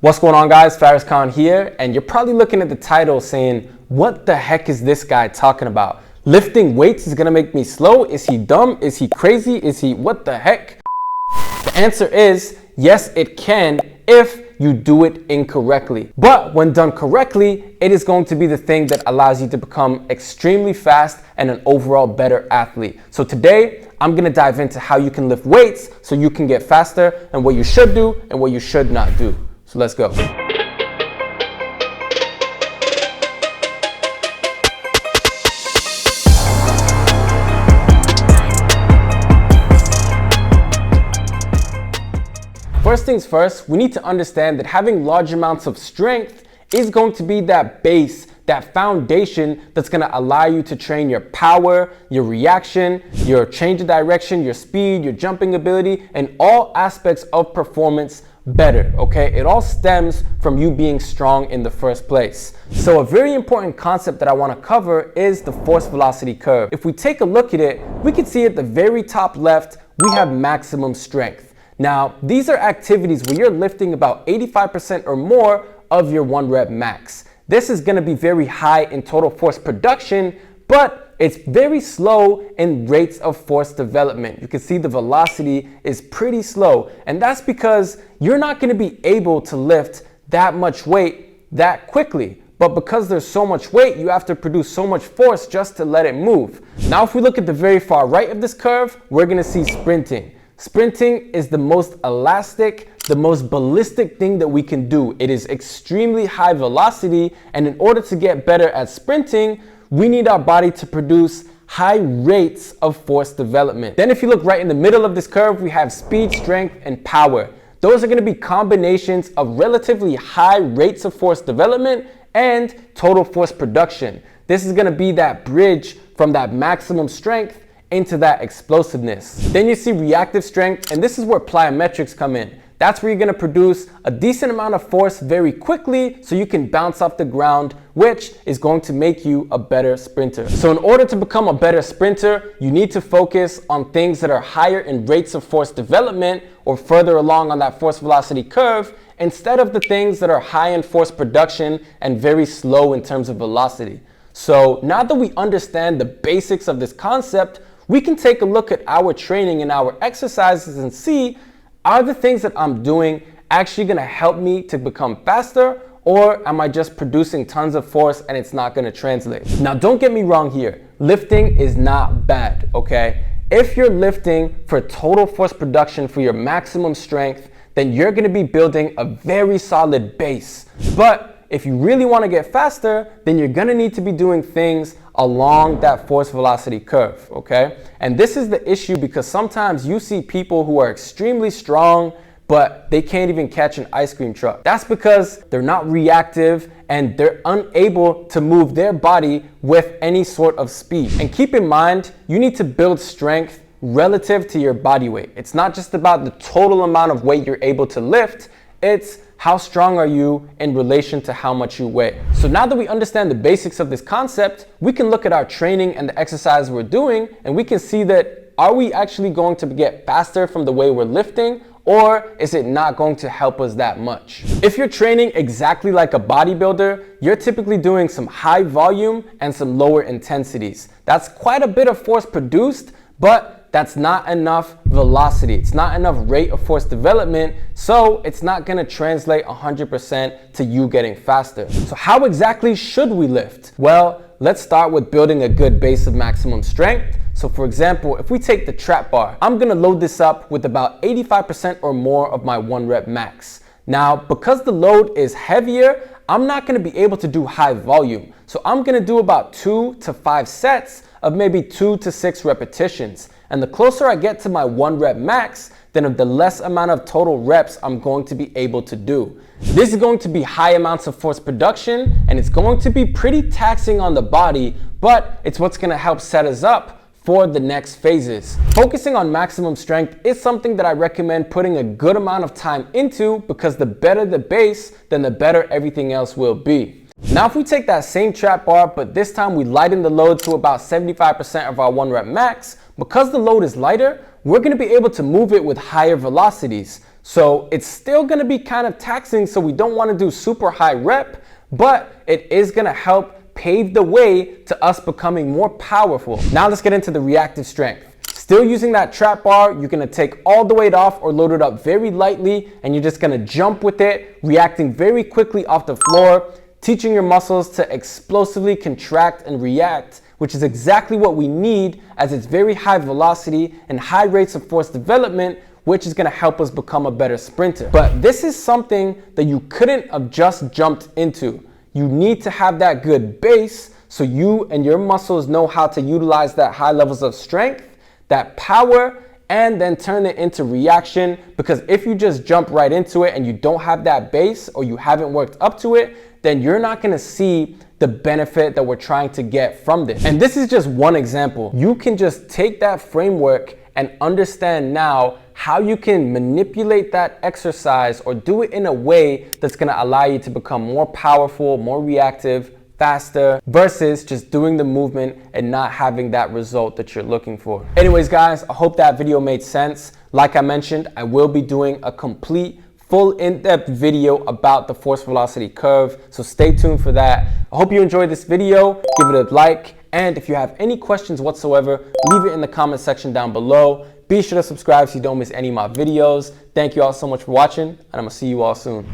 What's going on, guys? Faris Khan here, and you're probably looking at the title saying, what the heck is this guy talking about? Lifting weights is gonna make me slow? Is he dumb? Is he crazy? Is he what the heck? The answer is yes, it can if you do it incorrectly. But when done correctly, it is going to be the thing that allows you to become extremely fast and an overall better athlete. So today, I'm gonna dive into how you can lift weights so you can get faster and what you should do and what you should not do. So let's go. First things first, we need to understand that having large amounts of strength is going to be that base, that foundation that's going to allow you to train your power, your reaction, your change of direction, your speed, your jumping ability, and all aspects of performance better, okay? It all stems from you being strong in the first place. So a very important concept that I want to cover is the force velocity curve. If we take a look at it, we can see at the very top left, we have maximum strength. Now, these are activities where you're lifting about 85% or more of your 1 rep max. This is going to be very high in total force production, but it's very slow in rates of force development. You can see the velocity is pretty slow, and that's because you're not going to be able to lift that much weight that quickly. But because there's so much weight, you have to produce so much force just to let it move. Now, if we look at the very far right of this curve, we're going to see sprinting. Sprinting is the most elastic, the most ballistic thing that we can do. It is extremely high velocity, and in order to get better at sprinting, we need our body to produce high rates of force development. Then if you look right in the middle of this curve, we have speed, strength, and power. Those are going to be combinations of relatively high rates of force development and total force production. This is going to be that bridge from that maximum strength into that explosiveness. Then you see reactive strength, and this is where plyometrics come in. That's where you're gonna produce a decent amount of force very quickly so you can bounce off the ground, which is going to make you a better sprinter. So in order to become a better sprinter, you need to focus on things that are higher in rates of force development or further along on that force velocity curve, instead of the things that are high in force production and very slow in terms of velocity. So now that we understand the basics of this concept, we can take a look at our training and our exercises and see, are the things that I'm doing actually gonna help me to become faster, or am I just producing tons of force and it's not gonna translate? Now, don't get me wrong here. Lifting is not bad, okay? If you're lifting for total force production for your maximum strength, then you're gonna be building a very solid base. But if you really wanna get faster, then you're gonna need to be doing things along that force velocity curve, okay? And this is the issue because sometimes you see people who are extremely strong, but they can't even catch an ice cream truck. That's because they're not reactive and they're unable to move their body with any sort of speed. And keep in mind, you need to build strength relative to your body weight. It's not just about the total amount of weight you're able to lift, it's how strong are you in relation to how much you weigh. So now that we understand the basics of this concept, we can look at our training and the exercise we're doing, and we can see that, are we actually going to get faster from the way we're lifting, or is it not going to help us that much? If you're training exactly like a bodybuilder, you're typically doing some high volume and some lower intensities. That's quite a bit of force produced, but that's not enough velocity. It's not enough rate of force development, so it's not gonna translate 100% to you getting faster. So how exactly should we lift? Well, let's start with building a good base of maximum strength. So for example, if we take the trap bar, I'm gonna load this up with about 85% or more of my 1 rep max. Now, because the load is heavier, I'm not gonna be able to do high volume. So I'm gonna do about 2 to 5 sets of maybe 2 to 6 repetitions. And the closer I get to my 1 rep max, then the less amount of total reps I'm going to be able to do. This is going to be high amounts of force production, and it's going to be pretty taxing on the body, but it's what's gonna help set us up for the next phases. Focusing on maximum strength is something that I recommend putting a good amount of time into, because the better the base, then the better everything else will be. Now if we take that same trap bar, but this time we lighten the load to about 75% of our 1 rep max, because the load is lighter, we're going to be able to move it with higher velocities. So it's still gonna be kind of taxing, so we don't wanna do super high rep, but it is gonna help pave the way to us becoming more powerful. Now let's get into the reactive strength. Still using that trap bar, you're gonna take all the weight off or load it up very lightly, and you're just gonna jump with it, reacting very quickly off the floor, teaching your muscles to explosively contract and react, which is exactly what we need, as it's very high velocity and high rates of force development, which is gonna help us become a better sprinter. But this is something that you couldn't have just jumped into. You need to have that good base so you and your muscles know how to utilize that high levels of strength, that power, and then turn it into reaction. Because if you just jump right into it and you don't have that base, or you haven't worked up to it, then you're not gonna see the benefit that we're trying to get from this. And this is just one example. You can just take that framework and understand now how you can manipulate that exercise or do it in a way that's gonna allow you to become more powerful, more reactive, faster, versus just doing the movement and not having that result that you're looking for. Anyways, guys, I hope that video made sense. Like I mentioned, I will be doing a complete full in-depth video about the force velocity curve, so stay tuned for that. I hope you enjoyed this video. Give it a like, and if you have any questions whatsoever, leave it in the comment section down below. Be sure to subscribe so you don't miss any of my videos. Thank you all so much for watching, and I'm gonna see you all soon.